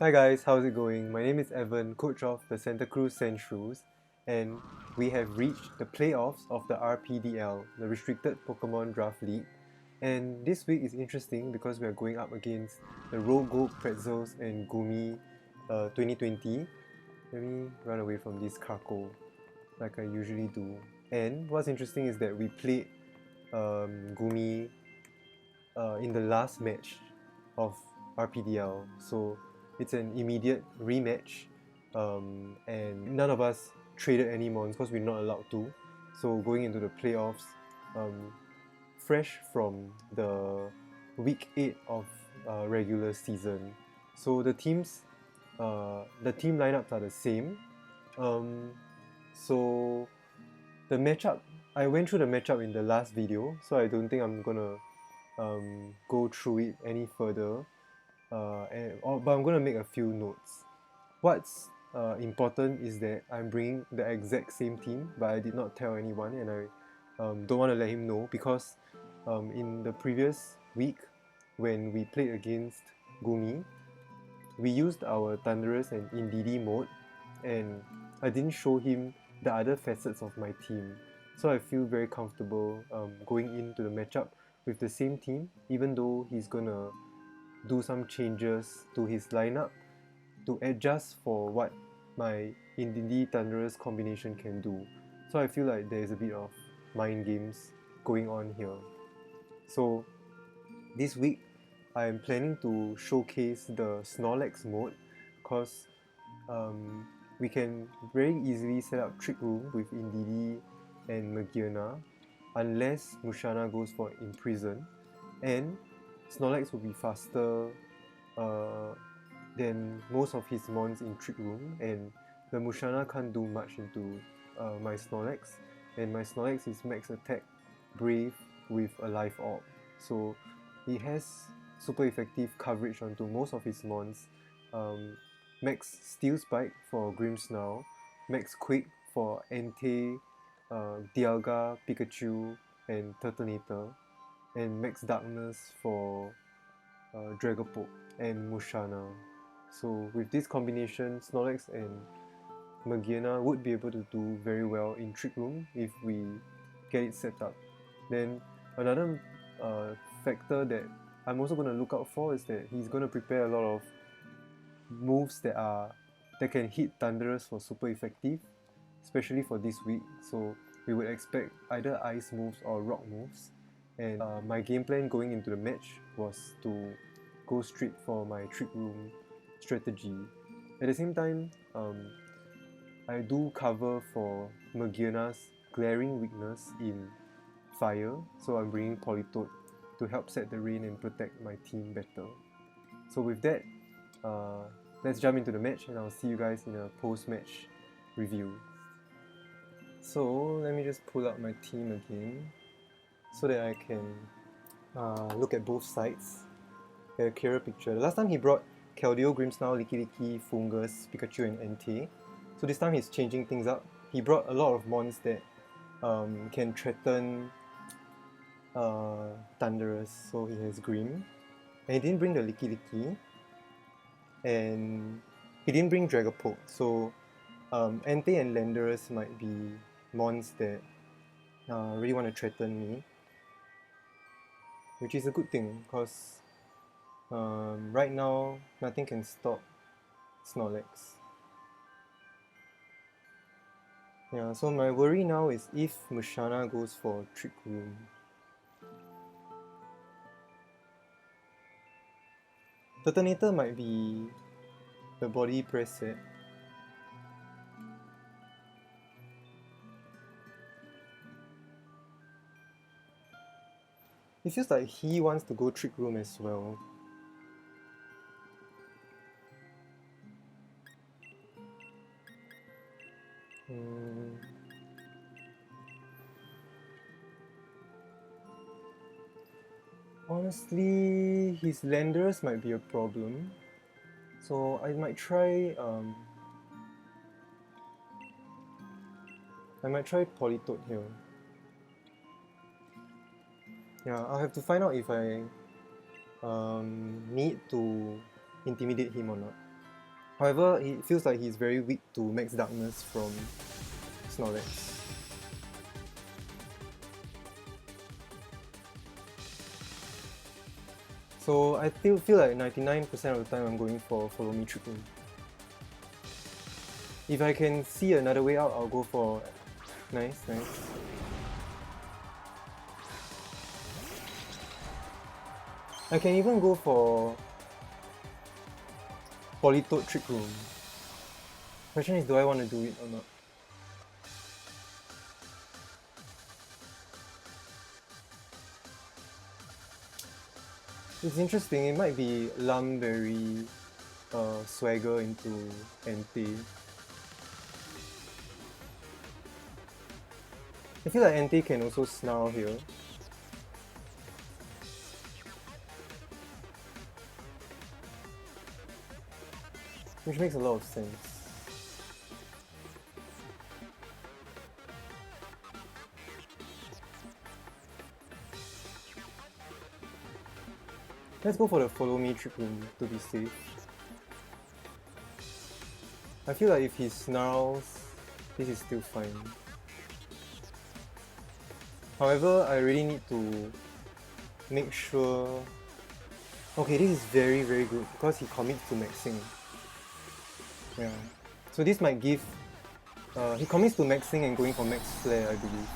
Hi guys, how's it going? My name is Evan, coach of the Santa Cruz Centrals, and we have reached the playoffs of the RPDL, the Restricted Pokemon Draft League. And this week is interesting because we are going up against the Rogue Pretzels and Goomy2020. Let me run away from this Kako like I usually do. And what's interesting is that we played Goomy in the last match of RPDL, so it's an immediate rematch, and none of us traded any mons because we're not allowed to. So going into the playoffs, fresh from the week 8 of regular season, so the team lineups are the same. So the matchup, I went through the matchup in the last video, so I don't think I'm gonna go through it any further, but I'm going to make a few notes. What's important is that I'm bringing the exact same team, but I did not tell anyone, and I don't want to let him know because in the previous week when we played against Goomy, we used our Thunderous and Indeedee mode, and I didn't show him the other facets of my team. So I feel very comfortable going into the matchup with the same team, even though he's gonna do some changes to his lineup to adjust for what my Indeedee Thunderous combination can do. So I feel like there's a bit of mind games going on here. So this week I am planning to showcase the Snorlax mode because we can very easily set up Trick Room with Indeedee and Magearna unless Musharna goes for Imprison, and Snorlax will be faster than most of his mons in Trick Room, and the Musharna can't do much into my Snorlax, and my Snorlax is max attack Brave with a Life Orb, so he has super effective coverage onto most of his mons. Max Steel Spike for Grimmsnarl, Max Quick for Entei, Dialga, Pikachu, and Turtonator, and Max Darkness for Dragapult and Musharna. So with this combination, Snorlax and Magearna would be able to do very well in Trick Room if we get it set up. Then another factor that I'm also going to look out for is that he's going to prepare a lot of moves that can hit Thunderous for super effective, especially for this week. So we would expect either ice moves or rock moves, and my game plan going into the match was to go straight for my Trick Room strategy. At the same time, I do cover for Magearna's glaring weakness in fire, so I'm bringing Politoed to help set the rain and protect my team better. So with that, let's jump into the match, and I'll see you guys in a post-match review. So let me just pull out my team again so that I can look at both sides, get a clearer picture. The last time he brought Keldeo, Grimmsnarl, Lickilicky, Fungus, Pikachu, and Entei. So this time he's changing things up. He brought a lot of mons that can threaten Thunderous. So he has Grimm, and he didn't bring the Lickilicky, and he didn't bring Dragapult. So Entei and Landorus might be mons that really want to threaten me, which is a good thing because right now nothing can stop Snorlax. Yeah, so my worry now is if Musharna goes for Trick Room. Turtonator might be the body press set. It feels like he wants to go Trick Room as well. Honestly, his Landorus might be a problem, so I might try Politoed here. Yeah, I'll have to find out if I need to intimidate him or not. However, it feels like he's very weak to Max Darkness from Snorlax. So I feel like 99% of the time I'm going for Follow Me Trick Room. If I can see another way out, I'll go for... Nice. I can even go for Politoed Trick Room. Question is, do I want to do it or not? It's interesting, it might be Lumberry Swagger into Entei. I feel like Entei can also Snarl here. Which makes a lot of sense. Let's go for the Follow Me Trick Room to be safe. I feel like if he snarls, this is still fine. However, I really need to make sure... Okay, this is very good because he commits to maxing. Yeah. So this might give... he commits to maxing and going for max flare, I believe.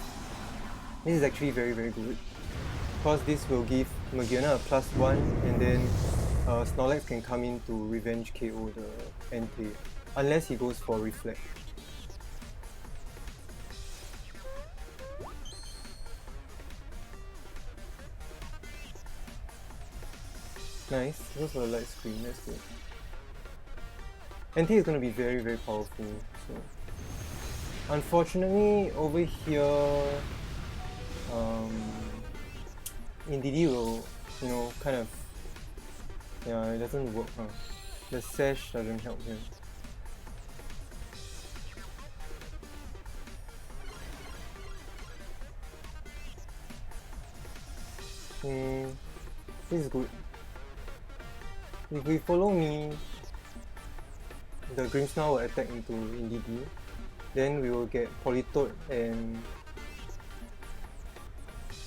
This is actually very good. Because this will give Magearna a +1 and then Snorlax can come in to revenge KO the Entei. Unless he goes for Reflect. Nice, goes for the light screen, that's good. Entei is going to be very powerful. So unfortunately, over here, Indeedee will, you know, kind of, yeah, it doesn't work, huh? The Sash doesn't help him. This is good. If we Follow Me, the Grimmsnarl will attack into Indeedee. Then we will get Politoed and...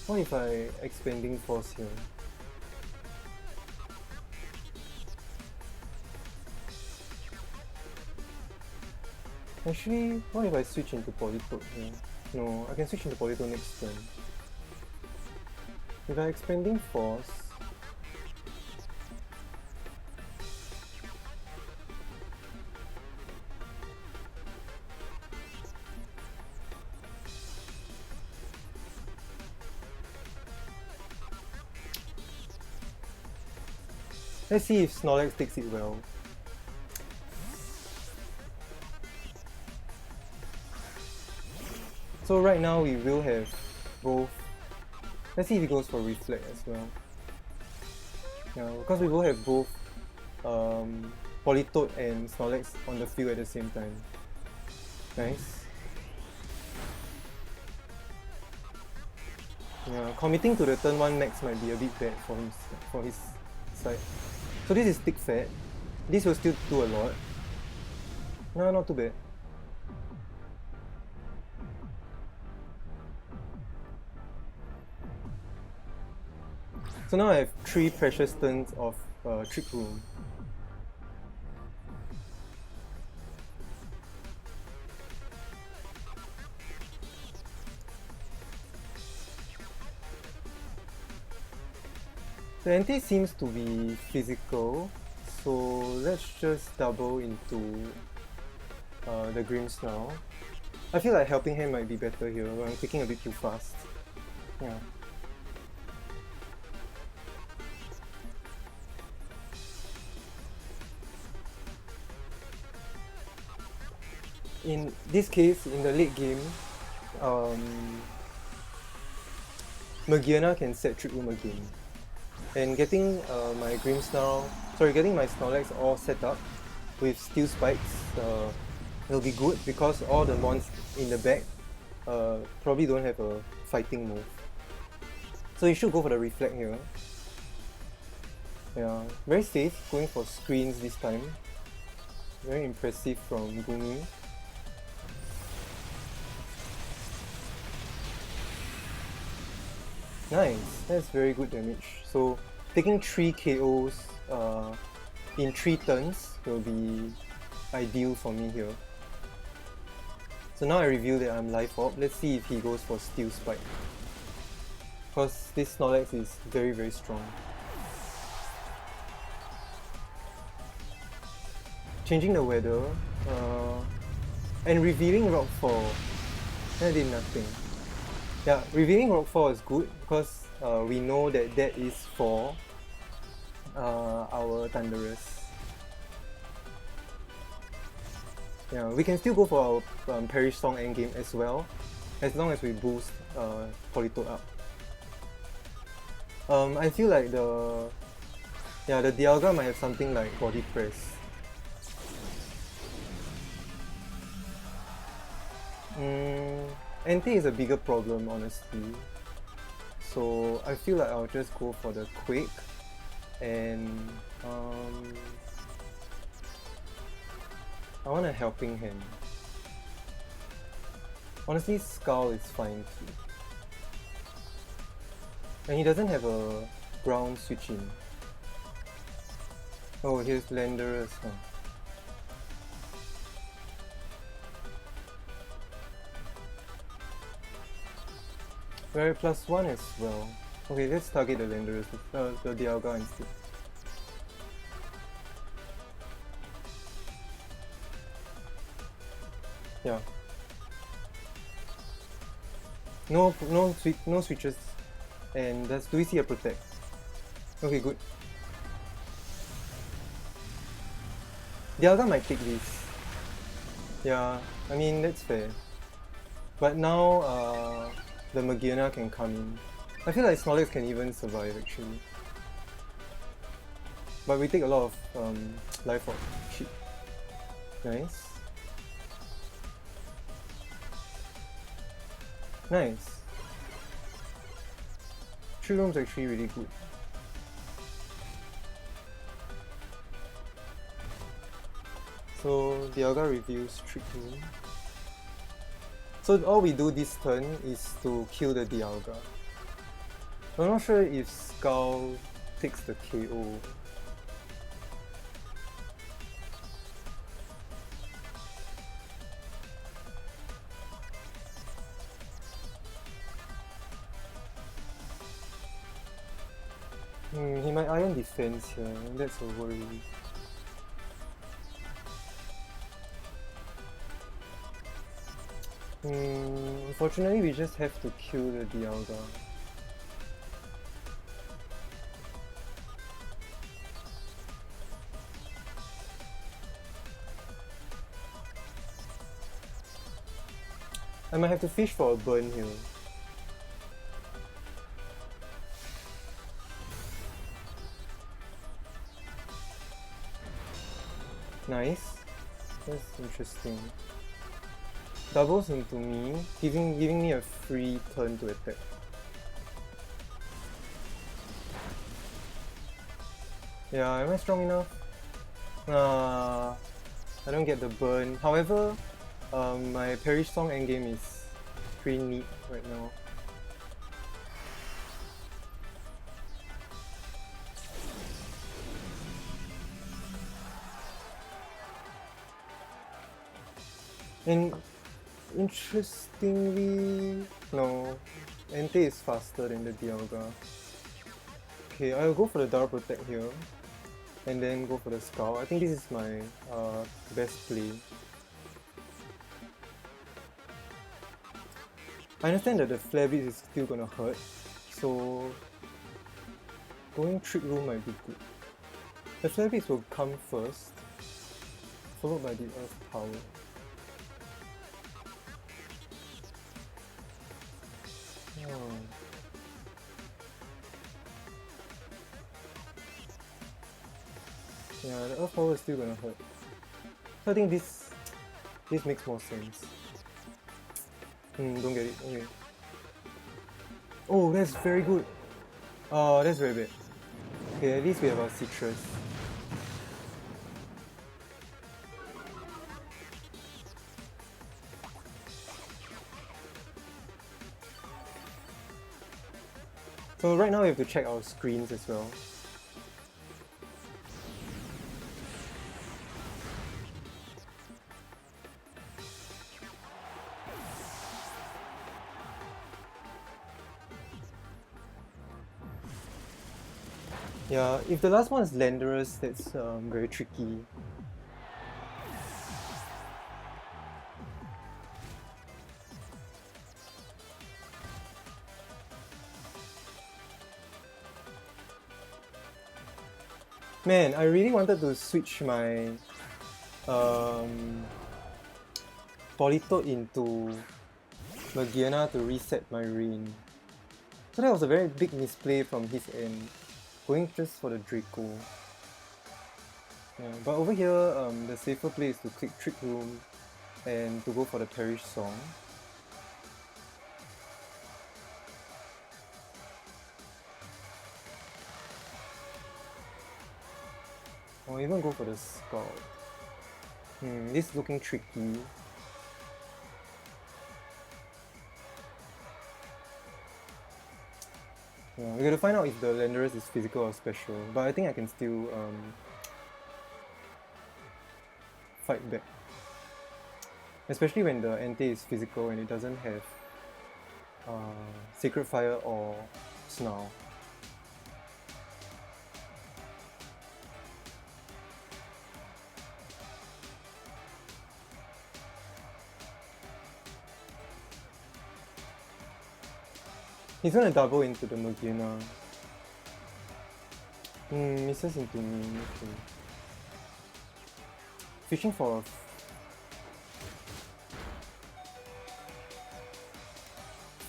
What if I Expanding Force here? Actually, what if I switch into Politoed here? No, I can switch into Politoed next turn. If I Expanding Force... Let's see if Snorlax takes it well. So right now we will have both. Let's see if he goes for Reflect as well. Yeah, because we will have both Politoed and Snorlax on the field at the same time. Nice. Yeah, committing to the turn 1 max might be a bit bad for his side. So this is Stick Fat. This will still do a lot. No, not too bad. So now I have 3 precious turns of Trick Room. The Entei seems to be physical, so let's just double into the Grimmsnarl. I feel like Helping Hand might be better here, but I'm clicking a bit too fast. Yeah. In this case, in the late game, Magearna can set Trick Room again. And getting my Snorlax all set up with Steel Spikes will be good because all the mons in the back probably don't have a fighting move. So you should go for the Reflect here. Yeah, very safe, going for screens this time. Very impressive from Goomy. Nice, that's very good damage. So taking 3 KOs in 3 turns will be ideal for me here. So now I reveal that I'm life orb. Let's see if he goes for Steel Spike. Because this Snorlax is very, very strong. Changing the weather and revealing Rockfall. That did nothing. Yeah, revealing Rockfall is good because we know that that is for our Thundurus. Yeah, we can still go for our Perish Song endgame as well, as long as we boost Politoed up. I feel like the Dialga might have something like Body Press. Entei is a bigger problem, honestly. So I feel like I'll just go for the Quake and I want a Helping Hand. Honestly, Skull is fine too. And he doesn't have a ground switch in. Oh, here's Landorus-I. Very +1 as well. Okay, let's target the Landorus, the Dialga instead. Yeah. No switches. And do we see a Protect? Okay, good. Dialga might take this. Yeah, I mean that's fair. But now the Magearna can come in. I feel like Snorlax can even survive actually. But we take a lot of life orb. Shit. Nice. Nice. Trick Room's actually really good. So Dialga reveals Trick Room. So all we do this turn is to kill the Dialga. I'm not sure if Skull takes the KO. He might Iron Defense here, and that's a worry. Unfortunately, we just have to kill the Dialga. I might have to fish for a burn here. Nice. That's interesting. Doubles into me, giving me a free turn to attack. Yeah, am I strong enough? I don't get the burn. However, my Perish Song endgame is pretty neat right now. And interestingly, no, Entei is faster than the Dialga. Okay, I'll go for the Dark Protect here, and then go for the Skull. I think this is my best play. I understand that the Flare Blitz is still gonna hurt, so going Trick Room might be good. The Flare Blitz will come first, followed by the Earth Power. Yeah, the Earth Power is still gonna hurt. So I think this makes more sense. Don't get it. Okay. Oh, that's very good. Oh, that's very bad. Okay, at least we have our Citrus. So right now we have to check our screens as well. Yeah, if the last one is Landorus, that's very tricky. Man, I really wanted to switch my Politoed into Magearna to reset my rain. So that was a very big misplay from his end, going just for the Draco. Yeah, but over here, the safer play is to click Trick Room and to go for the Perish Song. Or even go for the Scald. This is looking tricky. Yeah, we gotta find out if the Landorus is physical or special, but I think I can still fight back. Especially when the Entei is physical and it doesn't have Sacred Fire or Snarl. He's gonna double into the Magearna. Misses into me. Okay. Fishing for a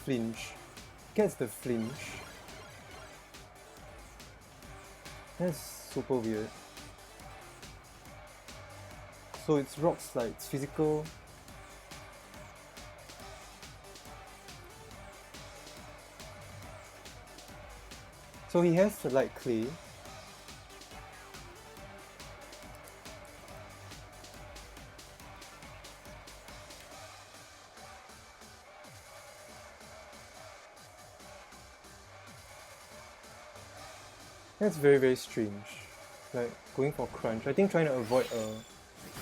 flinch. Gets the flinch. That's super weird. So it's Rock Slide, it's physical. So he has the Light Clay. That's very, very strange. Like, going for crunch. I think trying to avoid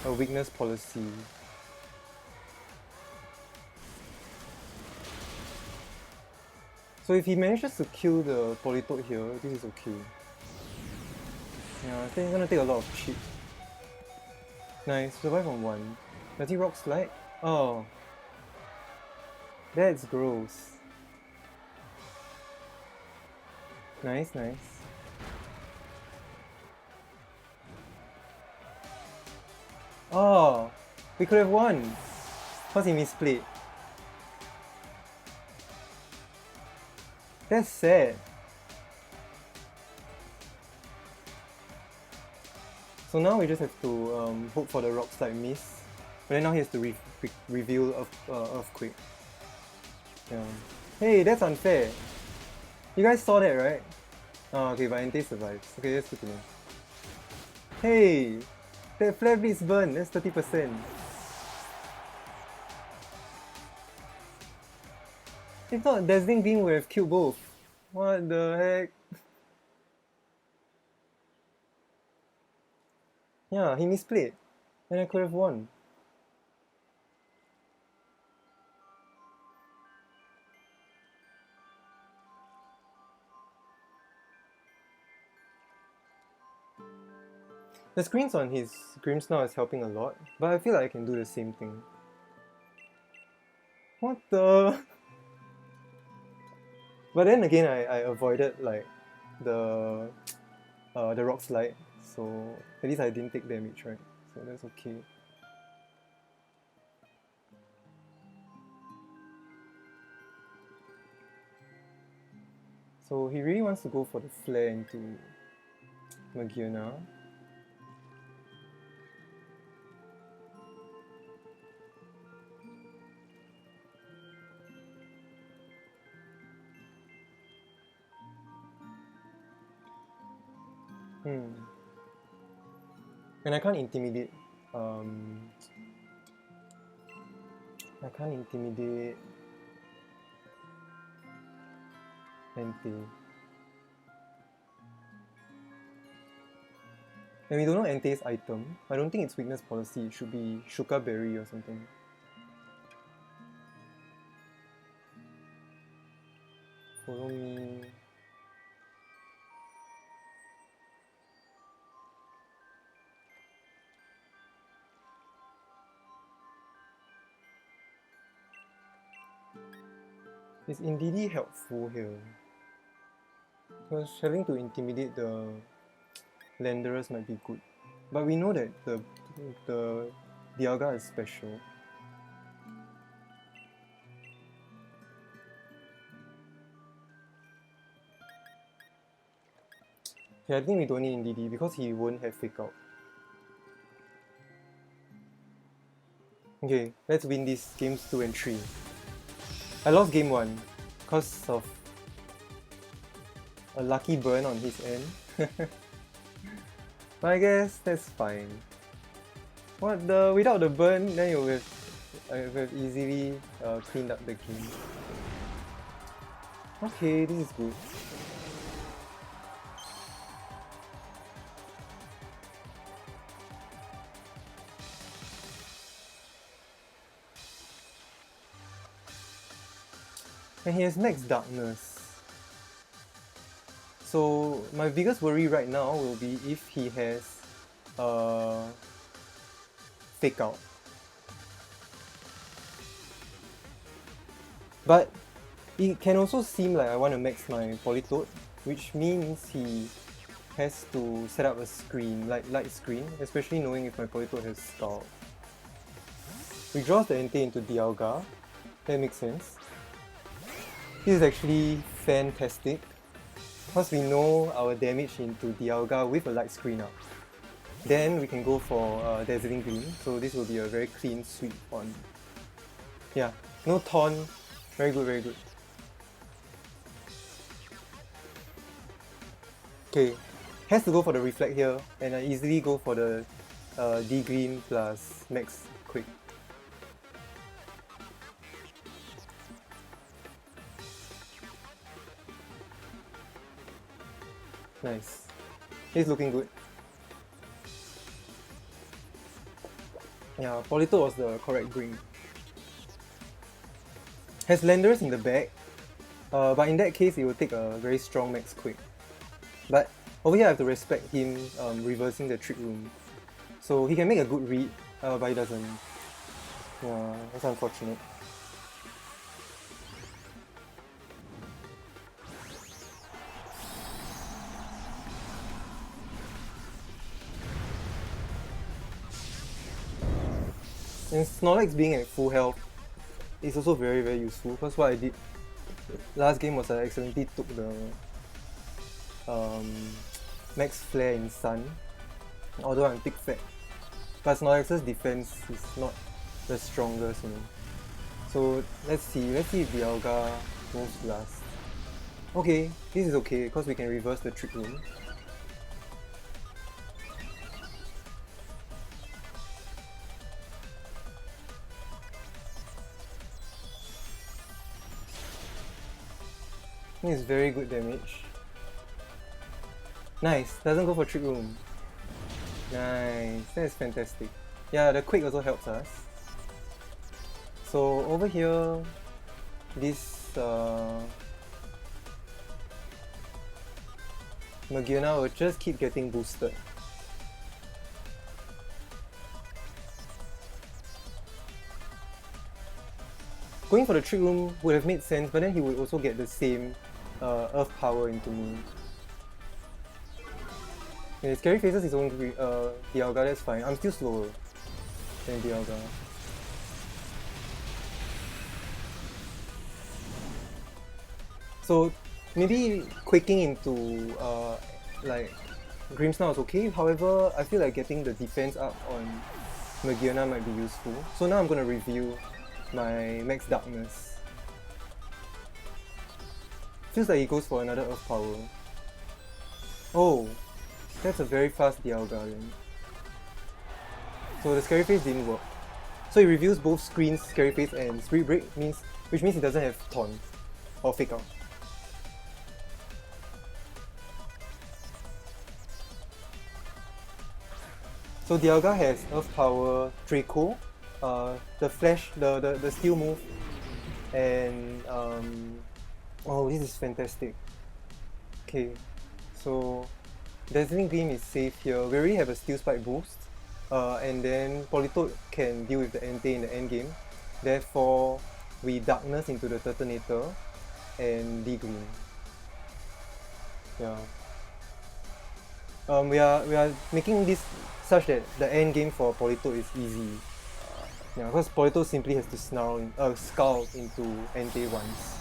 a weakness policy. So if he manages to kill the Politoed here, this is okay. Yeah, I think it's gonna take a lot of chip. Nice, survive on 1. Does he Rock Slide? Oh. That's gross. Nice, nice. Oh, we could have won. Because he misplayed. That's sad. So now we just have to hope for the Rock Slide miss. But then now he has to reveal Earthquake. Yeah. Hey, that's unfair. You guys saw that, right? Oh, okay, but Entei survives. Okay, that's good to know. Hey! That Flare Blitz burn, that's 30%. If not, Dazzling Beam would have killed both. What the heck? Yeah, he misplayed. And I could have won. The screens on his Grimmsnarl is helping a lot, but I feel like I can do the same thing. What the? But then again, I avoided like the Rock Slide, so at least I didn't take damage, right? So that's okay. So he really wants to go for the flare into Magearna. And I can't intimidate. I can't intimidate Entei. And we don't know Entei's item. I don't think it's weakness policy. It should be Shuka Berry or something. Follow me. Is Indeedee helpful here? Because having to intimidate the Landorus might be good. But we know that the Dialga is special. Yeah, I think we don't need Indeedee because he won't have Fake Out. Okay, let's win these games 2 and 3. I lost game 1 because of a lucky burn on his end. But I guess that's fine. Without the burn, then you would have easily cleaned up the game. Okay, this is good. And he has max darkness. So my biggest worry right now will be if he has Fake Out. But it can also seem like I want to max my Politoed, which means he has to set up a screen, like light screen, especially knowing if my Politoed has Skull. Withdraws the Entei into Dialga. That makes sense. This is actually fantastic because we know our damage into Dialga with a light screen up. Then we can go for Dazzling Gleam, so this will be a very clean sweep on. Yeah, no taunt, very good, very good. Okay, has to go for the Reflect here, and I easily go for the D-Gleam plus Max Quick. Nice. He's looking good. Yeah, Politoed was the correct bring. Has Landorus in the back, but in that case it will take a very strong Max Quick. But over here I have to respect him reversing the Trick Room. So he can make a good read, but he doesn't. Yeah, that's unfortunate. And Snorlax being at full health is also very, very useful, because what I did last game was I accidentally took the Max Flare in Sun, although I'm thick fat. But Snorlax's defense is not the strongest, you know. So let's see if Dialga moves last. Okay, this is okay, because we can reverse the Trick Room. This is very good damage. Nice, doesn't go for Trick Room. Nice, that is fantastic. Yeah, the Quake also helps us. So over here, this Magearna will just keep getting boosted. Going for the Trick Room would have made sense, but then he would also get the same Earth Power into me. Okay, Scary Faces his own Dialga, that's fine. I'm still slower than Dialga. So maybe quaking into like Grimmsnarl is okay, however I feel like getting the defense up on Magearna might be useful. So now I'm gonna review my Max Darkness. Feels like he goes for another Earth Power. Oh, that's a very fast Dialga then. So the Scary Face didn't work. So he reveals both screens, Scary Face and Spirit Break, which means he doesn't have Taunt or Fake Out. So Dialga has Earth Power, Draco, the Flash, the Steel move, and oh, this is fantastic. Okay, so Dazzling Gleam is safe here. We already have a Steel Spike boost, and then Politoed can deal with the Entei in the end game. Therefore, we Darkness into the Detonator and D-Green. Yeah. We are making this such that the end game for Politoed is easy. Yeah, because Politoed simply has to Skull into Entei once.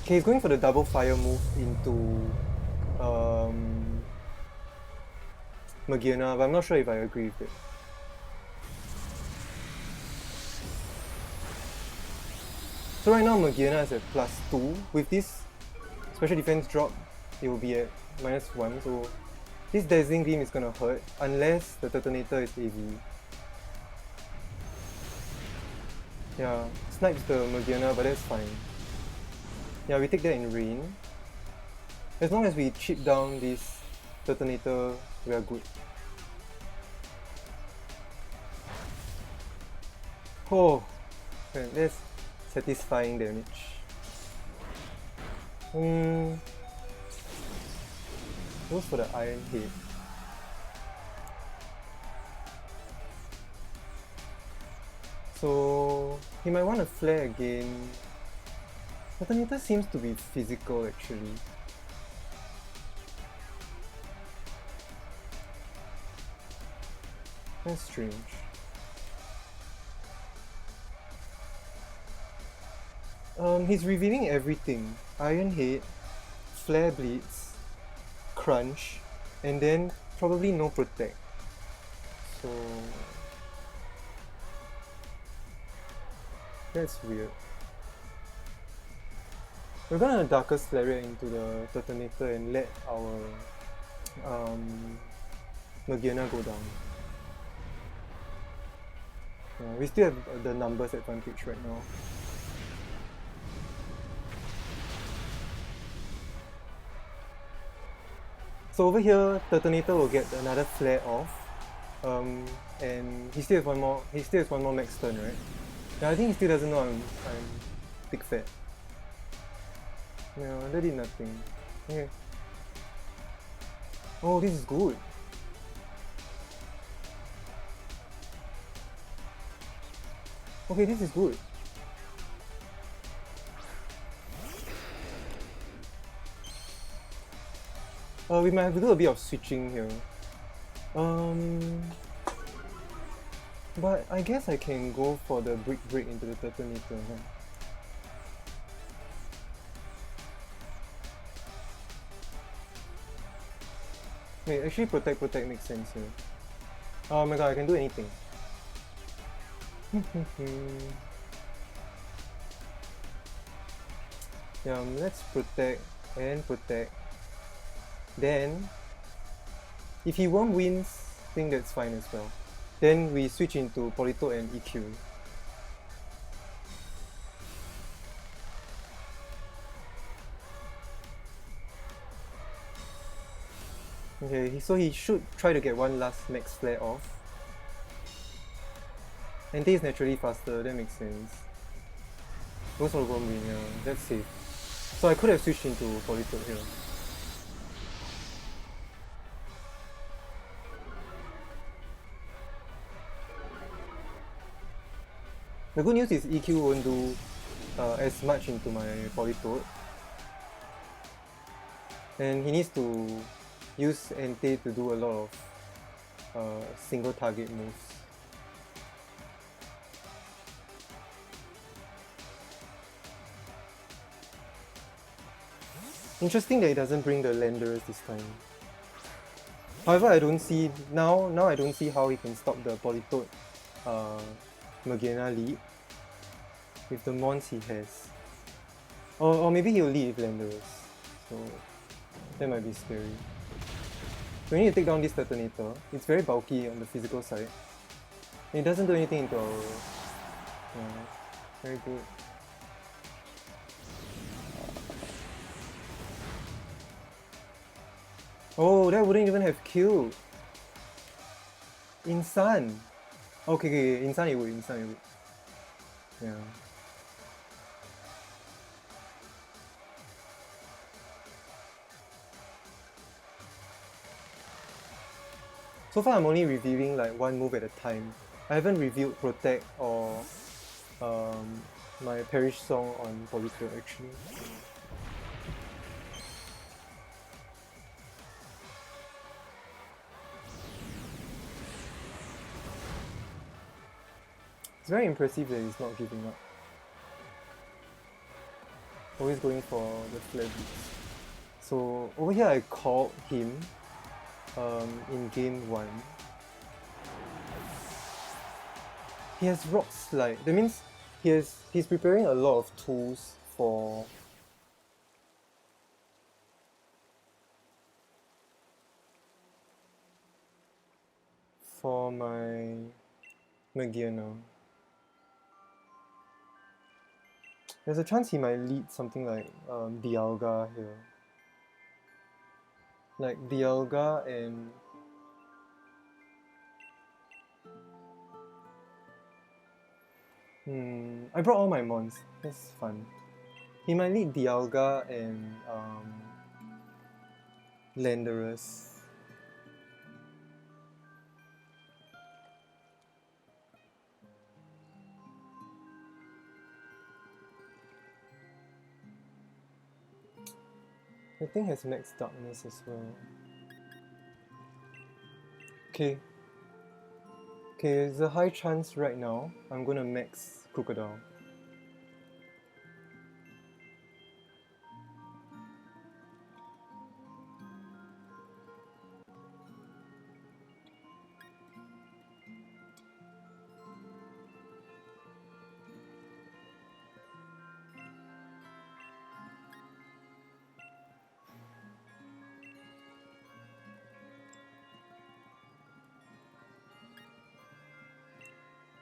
Okay, he's going for the double fire move into Magearna, but I'm not sure if I agree with it. So right now Magearna is at +2. With this special defense drop, it will be at -1. So this Dazzling Gleam is gonna hurt unless the Detonator is AV. Yeah, snipes the Magearna, but that's fine. Yeah, we take that in rain. As long as we chip down this Detonator, we are good. Oh, man, that's satisfying damage. Goes for the Iron Head. So he might want to flare again. Detonator seems to be physical actually. That's strange. He's revealing everything. Iron Head, Flare Blitz, Crunch, and then probably no Protect. So that's weird. We're gonna Darkest Lariat into the Detonator and let our Magearna go down. We still have the numbers advantage right now. So over here, Detonator will get another flare off, and he still has one more. He still has one more max turn, right? Yeah, I think he still doesn't know I'm big fat. No, that did nothing. Okay. Oh, this is good. Okay, this is good. We might have to do a bit of switching here. But I guess I can go for the Brick into the Detonator. Huh? Wait, actually Protect makes sense here. Oh my god, I can do anything. Yeah, let's Protect and Protect. Then, if he won't wins, I think that's fine as well. Then we switch into Politoed and EQ. Okay, so he should try to get one last max flare off. Entei is naturally faster, that makes sense. Goes for one win, yeah, that's safe. So I could have switched into Politoed here. The good news is EQ won't do as much into my Politoed. And he needs to use Entei to do a lot of single target moves. Interesting that he doesn't bring the Landorus this time. However, I don't see now I don't see how he can stop the Politoed Magearna lead with the mons he has. Or maybe he'll lead with Landorus. So that might be scary. We need to take down this Detonator. It's very bulky on the physical side. It doesn't do anything into our... very good. Oh, that wouldn't even have killed. Insan. Okay, Insan it would. Yeah. So far I'm only reviewing like one move at a time. I haven't reviewed Protect or my Perish Song on Politoed actually. It's very impressive that he's not giving up. Always going for the flare beats. So over here I called him in game 1. He has Rock Slide. That means he's preparing a lot of tools for my Magiana. There's a chance he might lead something like Dialga here. Like Dialga and I brought all my mons. That's fun. He might lead Dialga and Landorus. The thing has max darkness as well. Okay, there's a high chance right now I'm gonna max Crocodile.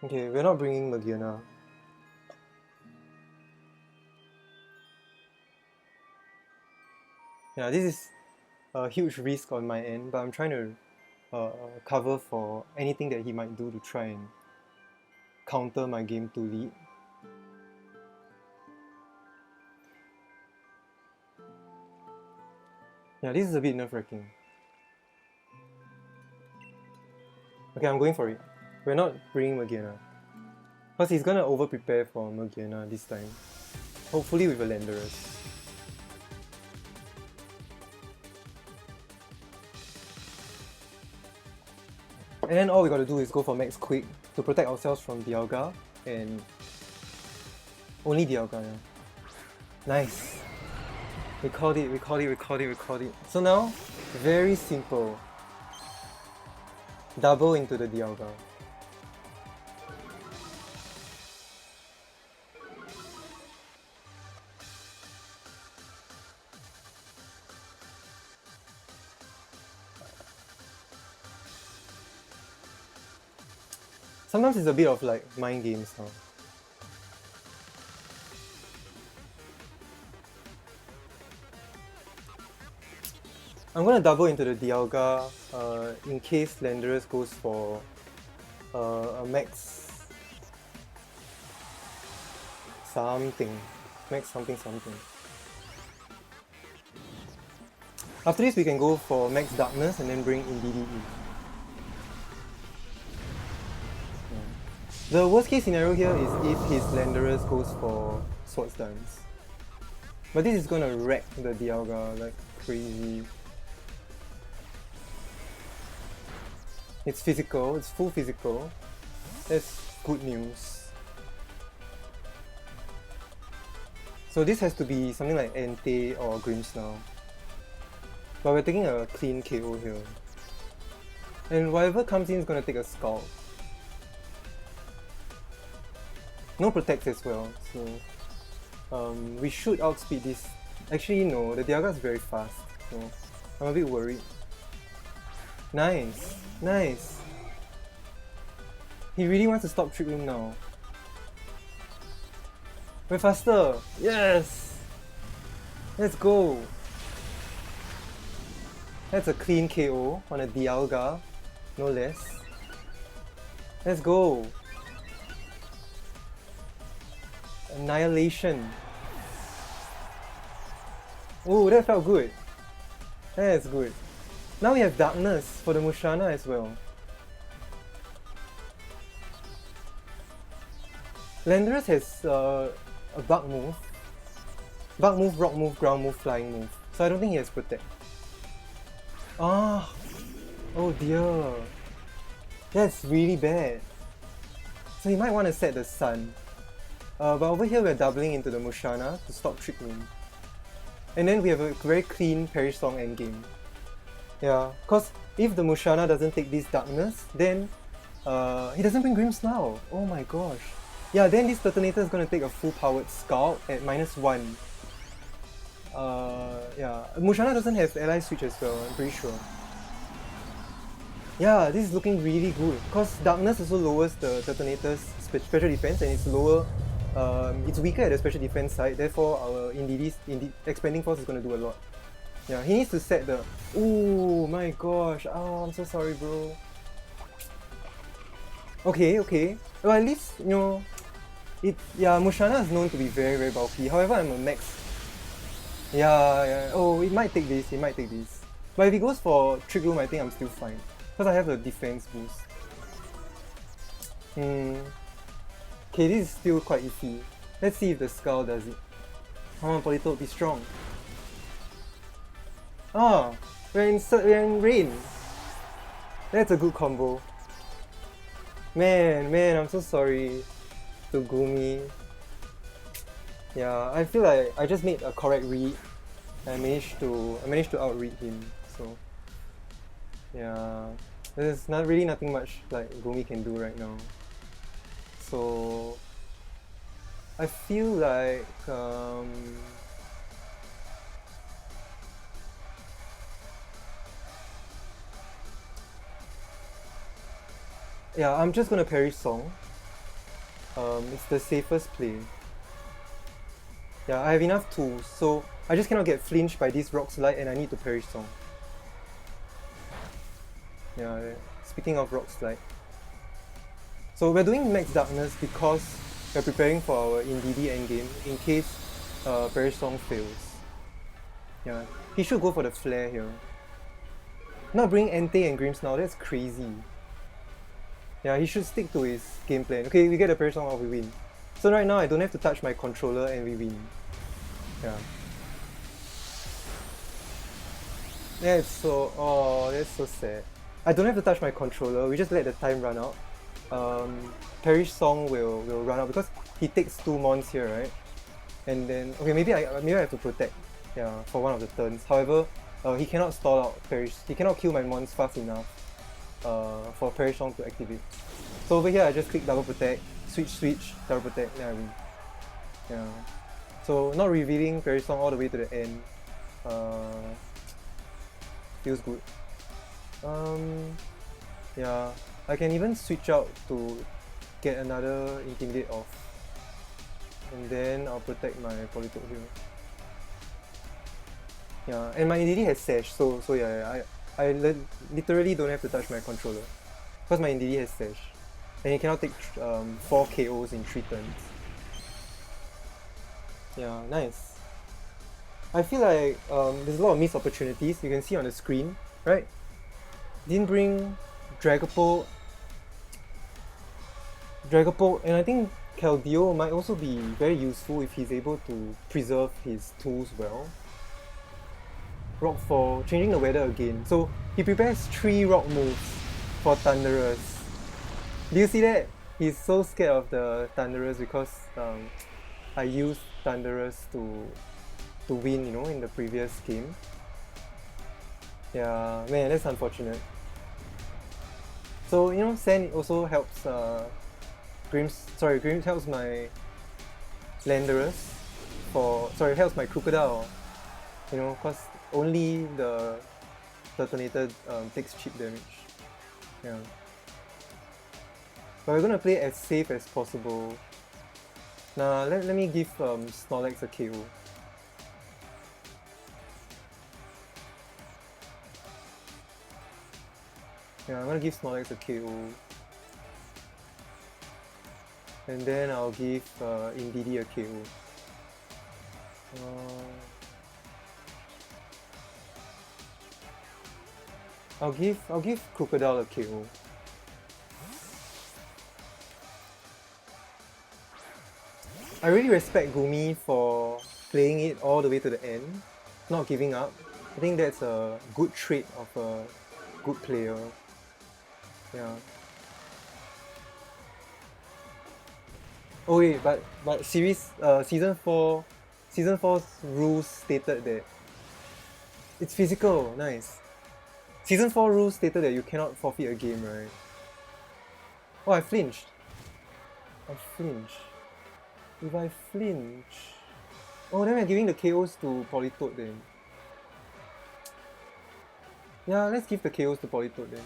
Okay, we're not bringing Magiana. Yeah, this is a huge risk on my end, but I'm trying to cover for anything that he might do to try and counter my game 2 lead. Yeah, this is a bit nerve-wracking. Okay, I'm going for it. We're not bringing Magiana. Because he's gonna over-prepare for Magiana this time. Hopefully with a Landorus. And then all we gotta do is go for max quick to protect ourselves from Dialga and only Dialga, yeah. Nice. We called it. So now, very simple. Double into the Dialga. Sometimes it's a bit of like mind games now. I'm gonna double into the Dialga in case Landorus goes for a max something. After this we can go for max darkness and then bring in DDE. The worst case scenario here is if his Landorus goes for Swords Dance. But this is gonna wreck the Dialga like crazy. It's physical, it's full physical. That's good news. So this has to be something like Entei or Grimmsnarl. But we're taking a clean KO here. And whatever comes in is gonna take a Scald. No protects as well, so we should outspeed this. Actually no, the Dialga is very fast, so I'm a bit worried. Nice! He really wants to stop Trick Room now. We're faster! Yes! Let's go! That's a clean KO on a Dialga, no less. Let's go! Annihilation. Oh, that felt good. That's good. Now we have Darkness for the Musharna as well. Landorus has a bug move. Bug move, rock move, ground move, flying move. So I don't think he has Protect. Ah! Oh dear. That's really bad. So he might want to set the Sun. But over here we're doubling into the Musharna to stop Trick Room. And then we have a very clean Perish Song endgame. Yeah, because if the Musharna doesn't take this Darkness, then he doesn't bring Grimmsnarl. Oh my gosh. Yeah, then this Turtonator is going to take a full powered Scout at -1. Yeah, Musharna doesn't have ally switch as well, I'm pretty sure. Yeah, this is looking really good because Darkness also lowers the Turtonator's special defense and it's lower. It's weaker at the special defense side, therefore our expanding force is going to do a lot. Yeah, he needs to set the... Oh my gosh, oh I'm so sorry bro. Okay, okay. Well at least, you know, yeah, Musharna is known to be very very bulky, however I'm a max. Yeah, oh it might take this, But if he goes for Trick Room I think I'm still fine. Because I have a defense boost. Okay, this is still quite iffy. Let's see if the Skull does it. Come on, Politoed, be strong. Ah, we're in rain. That's a good combo. Man, I'm so sorry to Goomy. Yeah, I feel like I just made a correct read. I managed to outread him. So yeah, there's really nothing much like Goomy can do right now. So I feel like yeah, I'm just gonna Perish Song. It's the safest play. Yeah, I have enough tools, so I just cannot get flinched by this Rock Slide and I need to Perish Song. Yeah, speaking of Rock Slide. So we're doing Max Darkness because we're preparing for our Indeedee endgame in case Perish Song fails. Yeah, he should go for the Flare here. Not bring Entei and Grimmsnarl, that's crazy. Yeah, he should stick to his game plan. Okay, we get the Perish Song off, we win. So right now I don't have to touch my controller and we win. Yeah. That's so sad. I don't have to touch my controller, we just let the time run out. Perish Song will run out because he takes 2 mons here, right? And then okay, maybe I have to protect, yeah, for one of the turns. However, he cannot stall out Perish. He cannot kill my mons fast enough for Perish Song to activate. So over here I just click double protect, switch, double protect, then I win. Yeah. So not revealing Perish Song all the way to the end. Feels good. Yeah, I can even switch out to get another Intimidate off. And then I'll protect my Politoed here. Yeah, and my Indeedee has Sash, so yeah, I literally don't have to touch my controller. Because my Indeedee has Sash. And he cannot take 4 KOs in 3 turns. Yeah, nice. I feel like there's a lot of missed opportunities, you can see on the screen, right? Didn't bring Dragapult, and I think Keldeo might also be very useful if he's able to preserve his tools well. Rockfall, changing the weather again. So he prepares 3 rock moves for Thundurus. Do you see that? He's so scared of the Thundurus because I used Thundurus to win, you know, in the previous game. Yeah, man, that's unfortunate. So, you know, Sand also helps Grimm helps my Landorus helps my Crocodile, you know, because only the Turtonator takes chip damage. Yeah. But we're gonna play as safe as possible. Nah, let me give Snorlax a KO. Yeah, I'm gonna give Snorlax a KO. And then I'll give Indeedee a KO. I'll give Crocodile a KO. I really respect Goomy for playing it all the way to the end, not giving up. I think that's a good trait of a good player. Yeah. Oh wait, but season 4's rules stated that it's physical. Nice. Season 4 rules stated that you cannot forfeit a game, right? Oh, I flinched. If I flinch... Oh, then I'm giving the KOs to Politoed then. Yeah, let's give the KOs to Politoed then.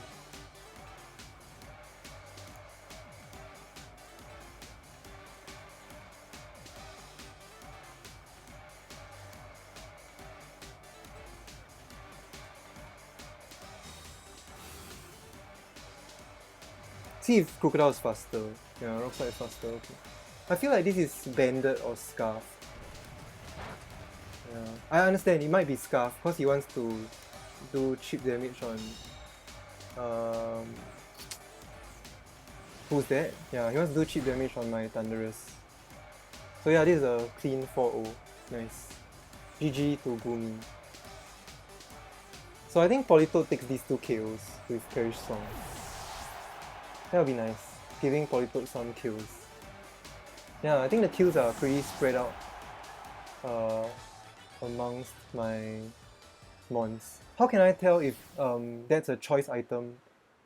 See if Crocodile is faster. Yeah, Rock Slide is faster, okay. I feel like this is Banded or Scarf. Yeah, I understand, it might be Scarf because he wants to do chip damage on... who's that? Yeah, he wants to do chip damage on my Thundurus. So yeah, this is a clean 4-0. Nice. GG to Goomy. So I think Politoed takes these 2 KOs with Perish Song. That would be nice, giving Politoed some kills. Yeah, I think the kills are pretty spread out amongst my mons. How can I tell if that's a choice item?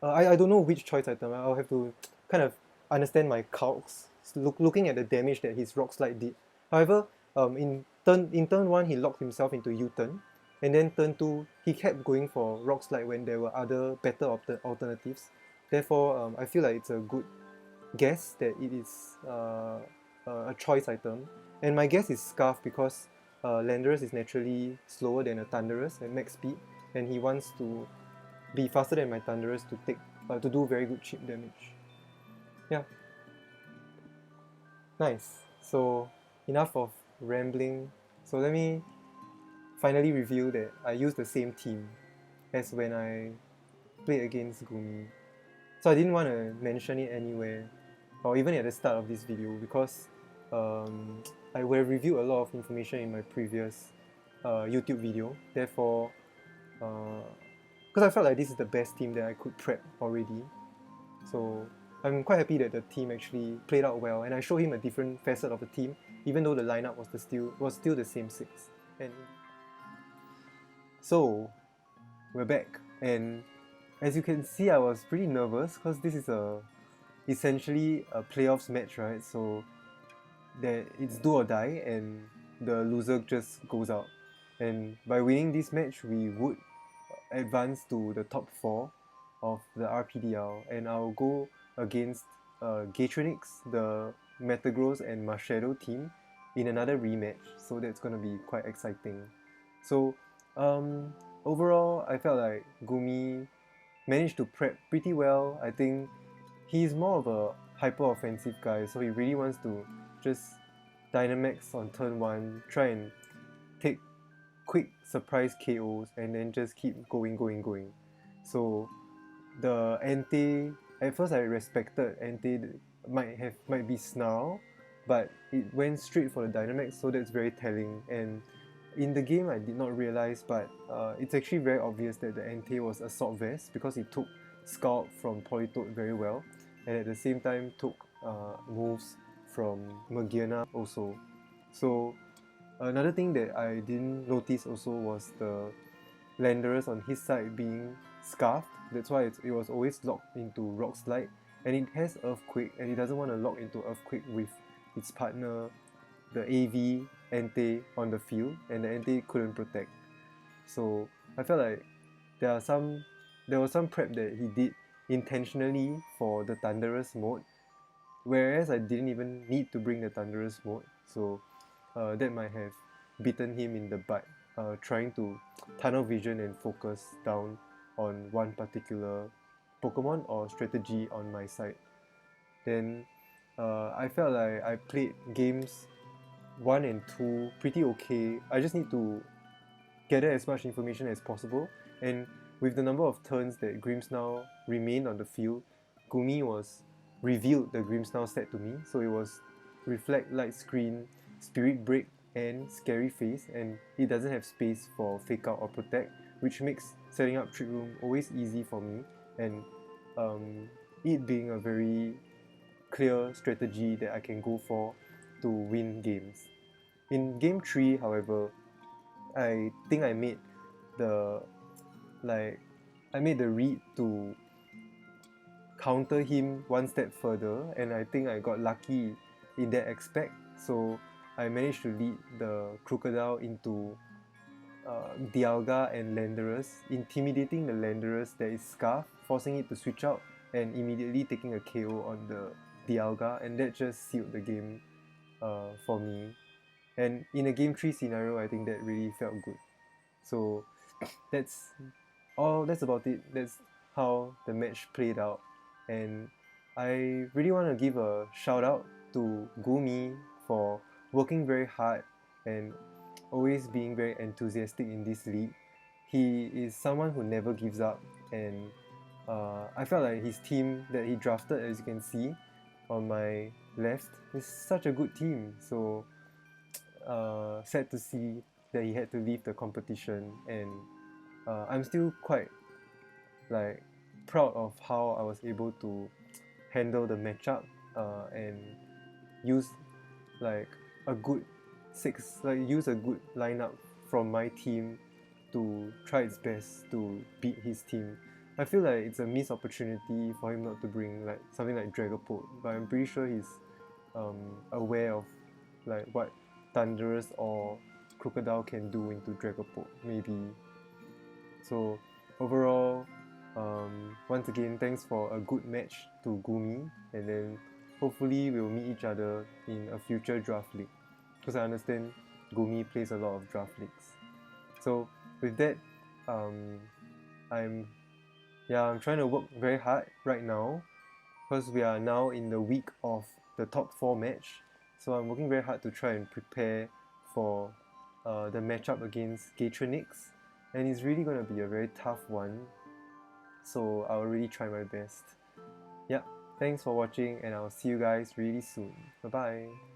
I don't know which choice item. I'll have to kind of understand my calcs, looking at the damage that his Rock Slide did. However, in turn 1 he locked himself into U-turn, and then turn 2 he kept going for Rock Slide when there were other better alternatives. Therefore, I feel like it's a good guess that it is a choice item. And my guess is Scarf because Landorus is naturally slower than a Thundurus at max speed, and he wants to be faster than my Thundurus to do very good chip damage. Yeah. Nice. So enough of rambling. So let me finally reveal that I used the same team as when I played against Goomy. So I didn't want to mention it anywhere, or even at the start of this video, because I would have reviewed a lot of information in my previous YouTube video. Therefore, because I felt like this is the best team that I could prep already. So I'm quite happy that the team actually played out well, and I showed him a different facet of the team, even though the lineup was still the same 6. And so we're back, and as you can see, I was pretty nervous because this is essentially a playoffs match, right? So that it's do or die, and the loser just goes out. And by winning this match, we would advance to the top 4 of the RPDL, and I'll go against Gatronix, the Metagross and Marshadow team in another rematch. So that's gonna be quite exciting. So overall, I felt like Goomy managed to prep pretty well. I think he's more of a hyper-offensive guy, so he really wants to just Dynamax on turn 1, try and take quick surprise KOs, and then just keep going. So the Entei, at first I respected Entei might be Snarl, but it went straight for the Dynamax, so that's very telling. And in the game I did not realize, but it's actually very obvious that the Entei was Assault Vest because it took Scald from Politoed very well, and at the same time took moves from Magearna also. So another thing that I didn't notice also was the Landorus on his side being scarfed. That's why it was always locked into Rock Slide, and it has Earthquake, and it doesn't want to lock into Earthquake with its partner, the AV Entei, on the field, and the Entei couldn't protect. So I felt like there was some prep that he did intentionally for the Thundurus mode, whereas I didn't even need to bring the Thundurus mode, so that might have bitten him in the butt, trying to tunnel vision and focus down on one particular Pokemon or strategy on my side. Then I felt like I played games 1 and 2 pretty okay. I just need to gather as much information as possible, and with the number of turns that Grimmsnarl remained on the field, Goomy was revealed the Grimmsnarl stat to me, so it was Reflect, Light Screen, Spirit Break, and Scary Face, and it doesn't have space for Fake Out or Protect, which makes setting up Trick Room always easy for me, and it being a very clear strategy that I can go for to win games. In game 3, however, I think I made the read to counter him one step further, and I think I got lucky in that aspect. So I managed to lead the Crocodile into Dialga and Landorus, intimidating the Landorus that is Scarf, forcing it to switch out and immediately taking a KO on the Dialga, and that just sealed the game for me. And in a game 3 scenario, I think that really felt good. So that's about it. That's how the match played out. And I really want to give a shout out to Goomy for working very hard and always being very enthusiastic in this league. He is someone who never gives up, and I felt like his team that he drafted, as you can see on my left, is such a good team. So sad to see that he had to leave the competition, and I'm still quite like proud of how I was able to handle the matchup and use like a good use a good lineup from my team to try its best to beat his team. I feel like it's a missed opportunity for him not to bring like something like Dragapult, but I'm pretty sure he's aware of like what Thunderous or Crocodile can do into Dragapult, maybe. So overall, once again, thanks for a good match to Goomy, and then hopefully we'll meet each other in a future draft league, because I understand Goomy plays a lot of draft leagues. So with that, I'm trying to work very hard right now, because we are now in the week of the top 4 match. So I'm working very hard to try and prepare for the matchup against Gatronix, and it's really going to be a very tough one. So I'll really try my best. Yeah, thanks for watching, and I'll see you guys really soon. Bye bye.